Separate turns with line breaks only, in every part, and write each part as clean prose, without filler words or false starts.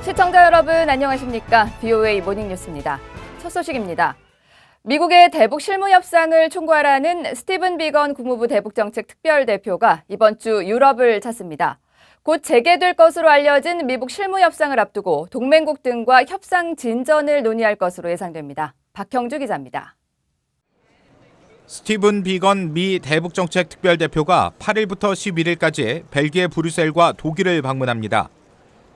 시청자 여러분 안녕하십니까? BOA 모닝뉴스입니다. 첫 소식입니다. 미국의 대북 실무 협상을 총괄하는 스티븐 비건 국무부 대북정책 특별대표가 이번 주 유럽을 찾습니다. 곧 재개될 것으로 알려진 미북 실무 협상을 앞두고 동맹국 등과 협상 진전을 논의할 것으로 예상됩니다. 박형주 기자입니다.
스티븐 비건 미 대북정책 특별대표가 8일부터 11일까지 벨기에 브뤼셀과 독일을 방문합니다.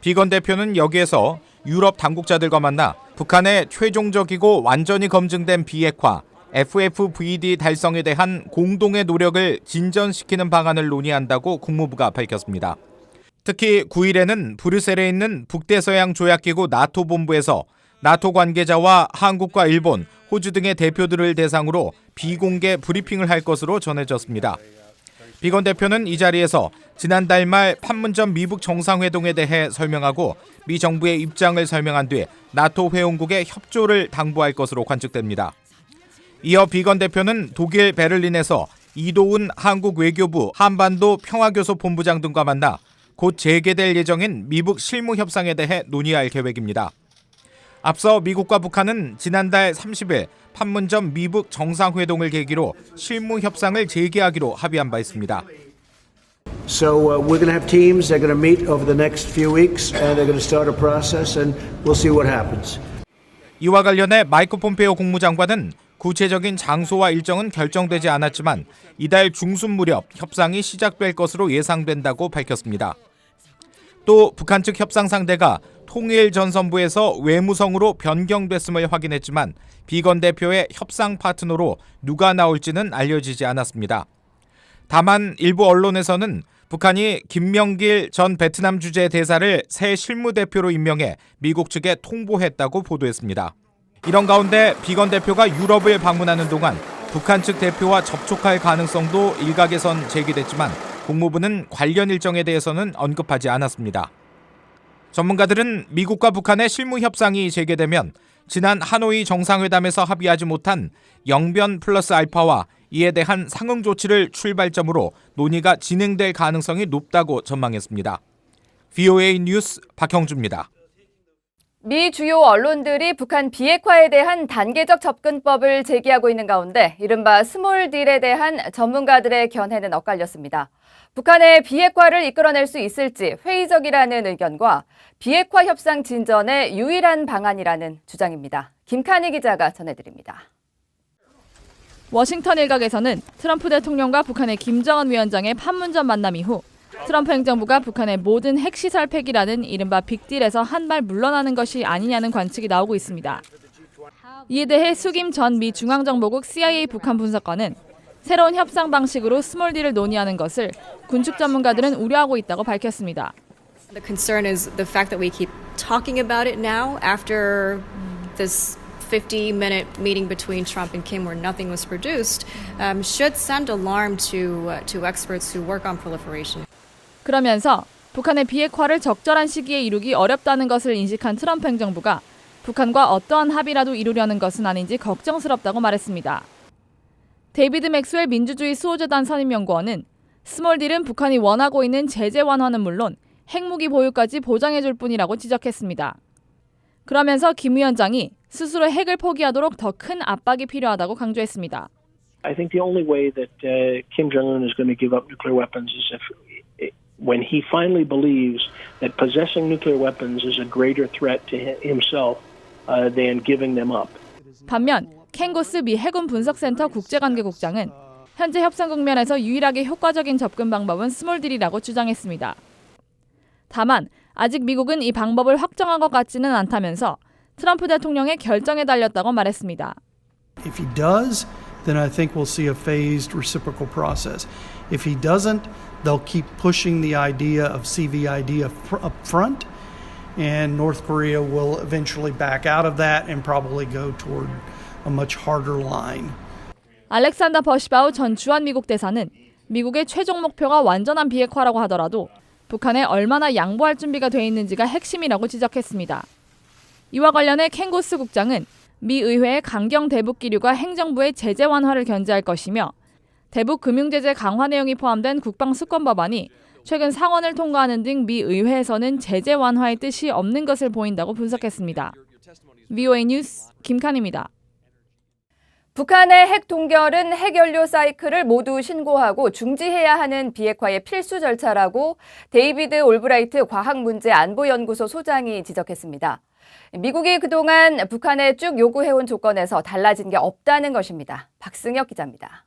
비건 대표는 여기에서 유럽 당국자들과 만나 북한의 최종적이고 완전히 검증된 비핵화, FFVD 달성에 대한 공동의 노력을 진전시키는 방안을 논의한다고 국무부가 밝혔습니다. 특히 9일에는 브뤼셀에 있는 북대서양 조약기구 나토 본부에서 나토 관계자와 한국과 일본, 호주 등의 대표들을 대상으로 비공개 브리핑을 할 것으로 전해졌습니다. 비건 대표는 이 자리에서 지난달 말 판문점 미북 정상회동에 대해 설명하고 미 정부의 입장을 설명한 뒤 나토 회원국의 협조를 당부할 것으로 관측됩니다. 이어 비건 대표는 독일 베를린에서 이도훈 한국 외교부 한반도 평화교섭 본부장 등과 만나 곧 재개될 예정인 미북 실무 협상에 대해 논의할 계획입니다. 앞서 미국과 북한은 지난달 30일 판문점 미북 정상회동을 계기로 실무 협상을 재개하기로 합의한 바 있습니다.
So we're going to have teams. They're going to meet over the next few weeks, and they're going to start a process, and we'll see what happens.
이와 관련해 마이크 폼페이오 국무장관은 구체적인 장소와 일정은 결정되지 않았지만 이달 중순 무렵 협상이 시작될 것으로 예상된다고 밝혔습니다. 또 북한 측 협상 상대가 통일전선부에서 외무성으로 변경됐음을 확인했지만 비건 대표의 협상 파트너로 누가 나올지는 알려지지 않았습니다. 다만 일부 언론에서는 북한이 김명길 전 베트남 주재 대사를 새 실무대표로 임명해 미국 측에 통보했다고 보도했습니다. 이런 가운데 비건 대표가 유럽을 방문하는 동안 북한 측 대표와 접촉할 가능성도 일각에선 제기됐지만 국무부는 관련 일정에 대해서는 언급하지 않았습니다. 전문가들은 미국과 북한의 실무 협상이 재개되면 지난 하노이 정상회담에서 합의하지 못한 영변 플러스 알파와 이에 대한 상응 조치를 출발점으로 논의가 진행될 가능성이 높다고 전망했습니다. BOA 뉴스 박형주입니다.
미 주요 언론들이 북한 비핵화에 대한 단계적 접근법을 제기하고 있는 가운데 이른바 스몰 딜에 대한 전문가들의 견해는 엇갈렸습니다. 북한의 비핵화를 이끌어낼 수 있을지 회의적이라는 의견과 비핵화 협상 진전의 유일한 방안이라는 주장입니다. 김칸희 기자가 전해드립니다.
워싱턴 일각에서는 트럼프 대통령과 북한의 김정은 위원장의 판문점 만남 이후 트럼프 행정부가 북한의 모든 핵시설 폐기라는 이른바 빅딜에서 한 발 물러나는 것이 아니냐는 관측이 나오고 있습니다. 이에 대해 수김 전 미 중앙정보국 CIA 북한 분석관은 새로운 협상 방식으로 스몰 딜을 논의하는 것을 군축 전문가들은 우려하고 있다고 밝혔습니다.
The concern is the fact that we keep talking about it now after this 50-minute meeting between Trump and Kim where nothing was produced should send alarm to experts who work on proliferation.
그러면서 북한의 비핵화를 적절한 시기에 이루기 어렵다는 것을 인식한 트럼프 행정부가 북한과 어떠한 합의라도 이루려는 것은 아닌지 걱정스럽다고 말했습니다. 데이비드 맥스웰 민주주의 수호재단 선임연구원은 스몰 딜은 북한이 원하고 있는 제재 완화는 물론 핵무기 보유까지 보장해줄 뿐이라고 지적했습니다. 그러면서 김 위원장이 스스로 핵을 포기하도록 더 큰 압박이 필요하다고 강조했습니다.
I think the only way that Kim Jong-un is going to give up nuclear weapons is when he finally believes that possessing nuclear weapons is a greater threat to himself than giving them up.
반면 켄 고스 미 해군 분석센터 국제관계국장은 현재 협상 국면에서 유일하게 효과적인 접근 방법은 스몰 딜이라고 주장했습니다. 다만 아직 미국은 이 방법을 확정한 것 같지는 않다면서 트럼프 대통령의 결정에 달렸다고 말했습니다.
If he does, then I think we'll see a phased reciprocal process. If he doesn't, they'll keep pushing the idea of CVID up front, and North Korea will eventually back out of that and probably go toward a much harder line.
알렉산더 버시바우 전 주한 미국 대사는 미국의 최종 목표가 완전한 비핵화라고 하더라도 북한에 얼마나 양보할 준비가 돼 있는지가 핵심이라고 지적했습니다. 이와 관련해 켄 고스 국장은 미 의회의 강경 대북 기류가 행정부의 제재 완화를 견제할 것이며 대북 금융제재 강화 내용이 포함된 국방수권 법안이 최근 상원을 통과하는 등 미 의회에서는 제재 완화의 뜻이 없는 것을 보인다고 분석했습니다. VOA 뉴스 김칸입니다.
북한의 핵 동결은 핵연료 사이클을 모두 신고하고 중지해야 하는 비핵화의 필수 절차라고 데이비드 올브라이트 과학문제안보연구소 소장이 지적했습니다. 미국이 그동안 북한에 쭉 요구해온 조건에서 달라진 게 없다는 것입니다. 박승혁 기자입니다.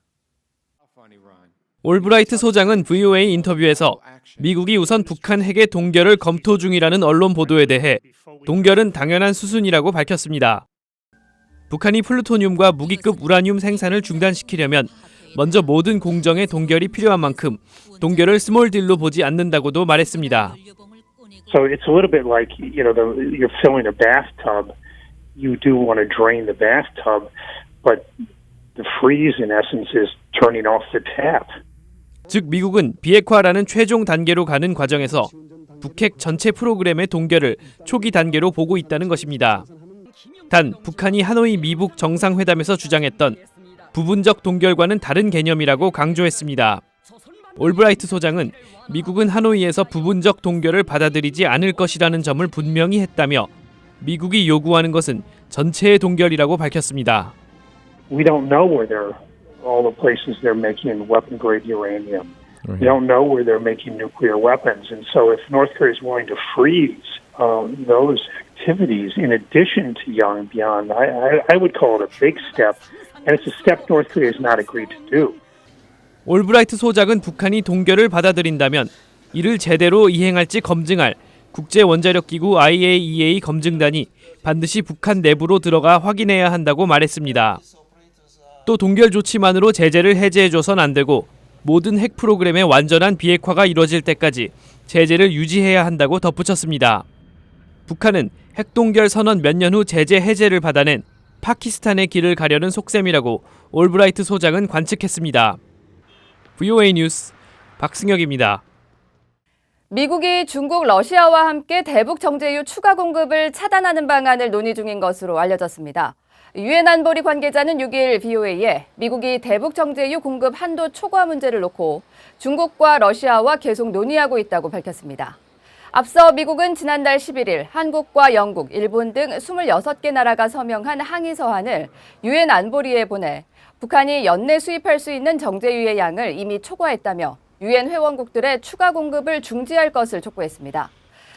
올브라이트 소장은 VOA 인터뷰에서 미국이 우선 북한 핵의 동결을 검토 중이라는 언론 보도에 대해 동결은 당연한 수순이라고 밝혔습니다. 북한이 플루토늄과 무기급 우라늄 생산을 중단시키려면 먼저 모든 공정의 동결이 필요한 만큼 동결을 스몰 딜로 보지 않는다고도 말했습니다.
So it's a little bit like, you're filling a bathtub. You do want to drain the bathtub, but the freeze in essence is turning off the tap.
즉 미국은 비핵화라는 최종 단계로 가는 과정에서 북핵 전체 프로그램의 동결을 초기 단계로 보고 있다는 것입니다. 단 북한이 하노이 미북 정상회담에서 주장했던 부분적 동결과는 다른 개념이라고 강조했습니다. 올브라이트 소장은 미국은 하노이에서 부분적 동결을 받아들이지 않을 것이라는 점을 분명히 했다며 미국이 요구하는 것은 전체의 동결이라고 밝혔습니다.
We don't know where all the places they're making weapon-grade uranium. We don't know where they're making nuclear weapons. And so if North Korea is willing to freeze those activities in addition to young beyond, I would call it a big step. And it's a step North Korea has not agreed to do.
올브라이트 소장은 북한이 동결을 받아들인다면 이를 제대로 이행할지 검증할 국제원자력기구 IAEA 검증단이 반드시 북한 내부로 들어가 확인해야 한다고 말했습니다. 또 동결 조치만으로 제재를 해제해줘선 안 되고 모든 핵 프로그램의 완전한 비핵화가 이뤄질 때까지 제재를 유지해야 한다고 덧붙였습니다. 북한은 핵동결 선언 몇 년 후 제재 해제를 받아낸 파키스탄의 길을 가려는 속셈이라고 올브라이트 소장은 관측했습니다. VOA 뉴스 박승혁입니다.
미국이 중국, 러시아와 함께 대북 정제유 추가 공급을 차단하는 방안을 논의 중인 것으로 알려졌습니다. 유엔 안보리 관계자는 6일 VOA에 미국이 대북 정제유 공급 한도 초과 문제를 놓고 중국과 러시아와 계속 논의하고 있다고 밝혔습니다. 앞서 미국은 지난달 11일 한국과 영국, 일본 등 26개 나라가 서명한 항의 서한을 유엔 안보리에 보내 북한이 연내 수입할 수 있는 정제유의 양을 이미 초과했다며 유엔 회원국들의 추가 공급을 중지할 것을 촉구했습니다.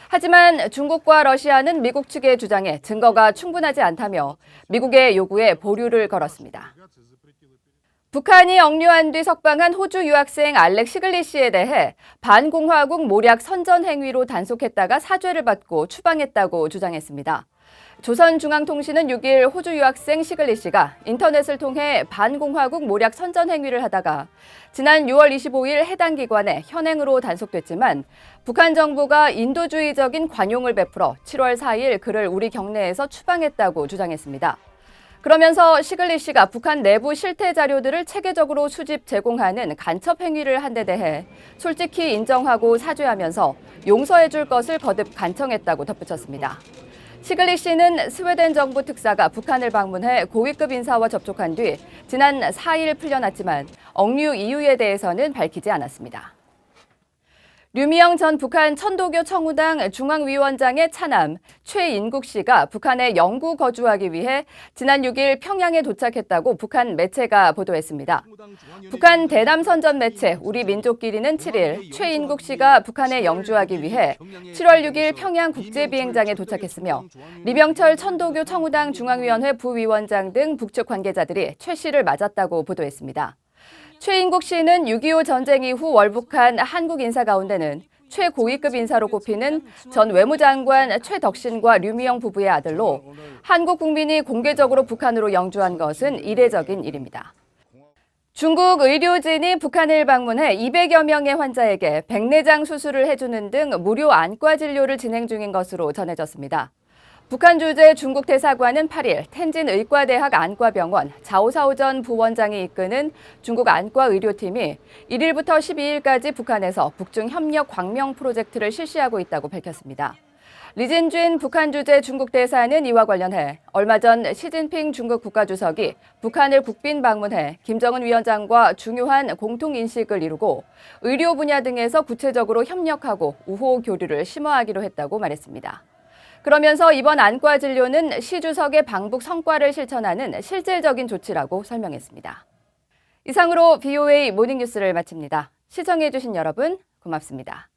하지만 중국과 러시아는 미국 측의 주장에 증거가 충분하지 않다며 미국의 요구에 보류를 걸었습니다. 북한이 억류한 뒤 석방한 호주 유학생 알렉 시글리시에 대해 반공화국 모략 선전 행위로 단속했다가 사죄를 받고 추방했다고 주장했습니다. 조선중앙통신은 6일 호주 유학생 시글리시가 인터넷을 통해 반공화국 모략 선전 행위를 하다가 지난 6월 25일 해당 기관에 현행으로 단속됐지만 북한 정부가 인도주의적인 관용을 베풀어 7월 4일 그를 우리 경내에서 추방했다고 주장했습니다. 그러면서 시글리시가 북한 내부 실태 자료들을 체계적으로 수집 제공하는 간첩 행위를 한 데 대해 솔직히 인정하고 사죄하면서 용서해 줄 것을 거듭 간청했다고 덧붙였습니다. 시글리시는 스웨덴 정부 특사가 북한을 방문해 고위급 인사와 접촉한 뒤 지난 4일 풀려났지만 억류 이유에 대해서는 밝히지 않았습니다. 류미영 전 북한 천도교 청우당 중앙위원장의 차남 최인국 씨가 북한에 영구 거주하기 위해 지난 6일 평양에 도착했다고 북한 매체가 보도했습니다. 북한 대남선전 매체 우리민족끼리는 7일 최인국 씨가 북한에 영주하기 위해 7월 6일 평양 국제비행장에 도착했으며 리병철 천도교 청우당 중앙위원회 부위원장 등 북측 관계자들이 최 씨를 맞았다고 보도했습니다. 최인국 씨는 6.25 전쟁 이후 월북한 한국 인사 가운데는 최고위급 인사로 꼽히는 전 외무장관 최덕신과 류미영 부부의 아들로 한국 국민이 공개적으로 북한으로 영주한 것은 이례적인 일입니다. 중국 의료진이 북한을 방문해 200여 명의 환자에게 백내장 수술을 해주는 등 무료 안과 진료를 진행 중인 것으로 전해졌습니다. 북한 주재 중국 대사관은 8일 텐진 의과대학 안과병원 자오사오 전 부원장이 이끄는 중국 안과 의료팀이 1일부터 12일까지 북한에서 북중 협력 광명 프로젝트를 실시하고 있다고 밝혔습니다. 리진쥔 북한 주재 중국 대사는 이와 관련해 얼마 전 시진핑 중국 국가주석이 북한을 국빈 방문해 김정은 위원장과 중요한 공통인식을 이루고 의료 분야 등에서 구체적으로 협력하고 우호 교류를 심화하기로 했다고 말했습니다. 그러면서 이번 안과 진료는 시 주석의 방북 성과를 실천하는 실질적인 조치라고 설명했습니다. 이상으로 VOA 모닝뉴스를 마칩니다. 시청해주신 여러분 고맙습니다.